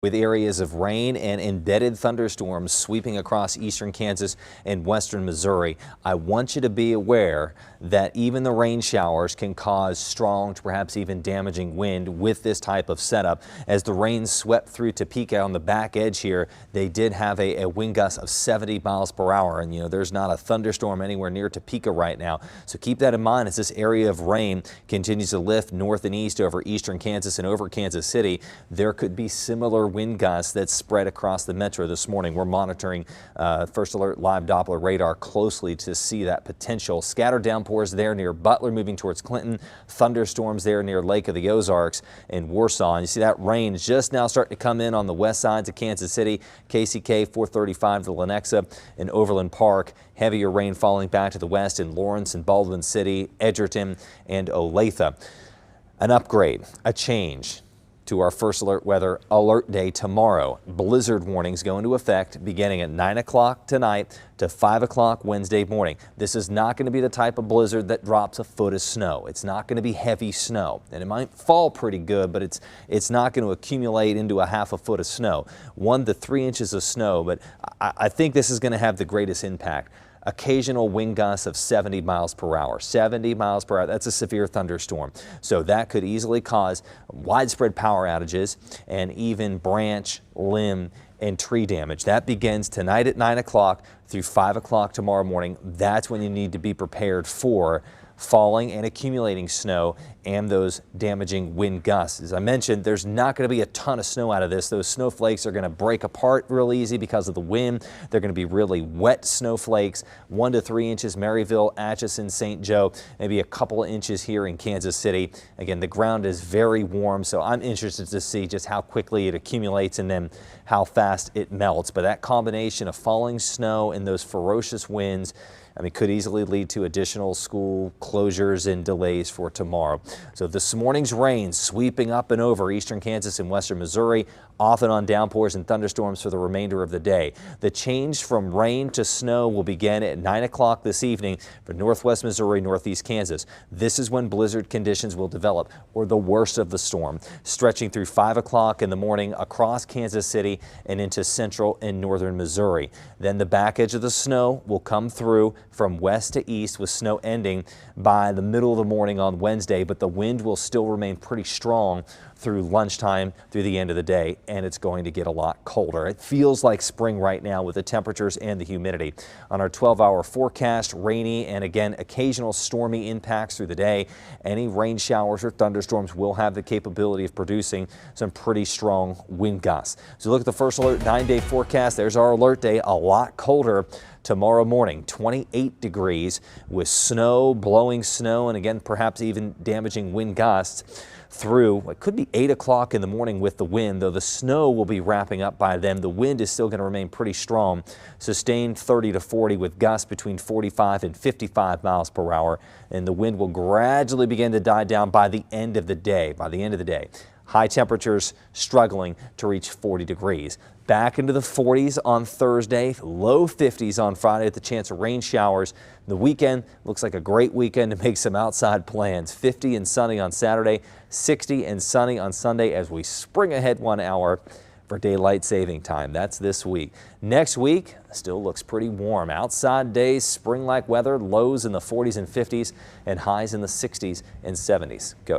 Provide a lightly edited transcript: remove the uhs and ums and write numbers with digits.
With areas of rain and embedded thunderstorms sweeping across eastern Kansas and western Missouri, I want you to be aware that even the rain showers can cause strong to perhaps even damaging wind with this type of setup. As the rain swept through Topeka on the back edge here, they did have a wind gust of 70 miles per hour. And, there's not a thunderstorm anywhere near Topeka right now. So keep that in mind as this area of rain continues to lift north and east over eastern Kansas and over Kansas City. There could be similar wind gusts that spread across the metro this morning. We're monitoring First Alert Live Doppler radar closely to see that potential. Scattered downpours there near Butler moving towards Clinton. Thunderstorms there near Lake of the Ozarks and Warsaw. And you see that rain just now starting to come in on the west sides of Kansas City, KCK 435 to Lenexa and Overland Park. Heavier rain falling back to the west in Lawrence and Baldwin City, Edgerton and Olathe. An upgrade, a change to our First Alert Weather Alert Day tomorrow. Blizzard warnings go into effect beginning at 9 o'clock tonight to 5 o'clock Wednesday morning. This is not going to be the type of blizzard that drops a foot of snow. It's not going to be heavy snow, and it might fall pretty good, but it's not going to accumulate into a half a foot of snow. 1 to 3 inches of snow, but I think this is going to have the greatest impact. Occasional wind gusts of 70 miles per hour. 70 miles per hour, that's a severe thunderstorm. So that could easily cause widespread power outages and even branch, limb, and tree damage. That begins tonight at 9 o'clock through 5 o'clock tomorrow morning. That's when you need to be prepared for falling and accumulating snow and those damaging wind gusts. As I mentioned, there's not going to be a ton of snow out of this. Those snowflakes are going to break apart real easy because of the wind. They're going to be really wet snowflakes, 1 to 3 inches, Maryville, Atchison, St. Joe, maybe a couple of inches here in Kansas City. Again, the ground is very warm, so I'm interested to see just how quickly it accumulates and then how fast it melts. But that combination of falling snow and those ferocious winds, could easily lead to additional school closures and delays for tomorrow. So this morning's rain sweeping up and over eastern Kansas and western Missouri, off and on downpours and thunderstorms for the remainder of the day. The change from rain to snow will begin at 9 o'clock this evening for northwest Missouri, northeast Kansas. This is when blizzard conditions will develop, or the worst of the storm, stretching through 5 o'clock in the morning across Kansas City and into central and northern Missouri. Then the back edge of the snow will come through from west to east, with snow ending by the middle of the morning on Wednesday, but the wind will still remain pretty strong through lunchtime, through the end of the day, and it's going to get a lot colder. It feels like spring right now with the temperatures and the humidity. On our 12-hour forecast, rainy and again occasional stormy impacts through the day. Any rain showers or thunderstorms will have the capability of producing some pretty strong wind gusts. So look at the First Alert 9-day forecast. There's our alert day. A lot colder tomorrow morning, 28 degrees with snow, blowing snow, and again perhaps even damaging wind gusts through what could be 8 o'clock in the morning with the wind, though the snow will be wrapping up by then. The wind is still going to remain pretty strong, sustained 30 to 40 with gusts between 45 and 55 miles per hour, and the wind will gradually begin to die down by the end of the day. High temperatures struggling to reach 40 degrees. Back into the 40s on Thursday, low 50s on Friday with the chance of rain showers. The weekend looks like a great weekend to make some outside plans. 50 and sunny on Saturday, 60 and sunny on Sunday as we spring ahead 1 hour for daylight saving time. That's this week. Next week still looks pretty warm. Outside days, spring-like weather, lows in the 40s and 50s and highs in the 60s and 70s. Go.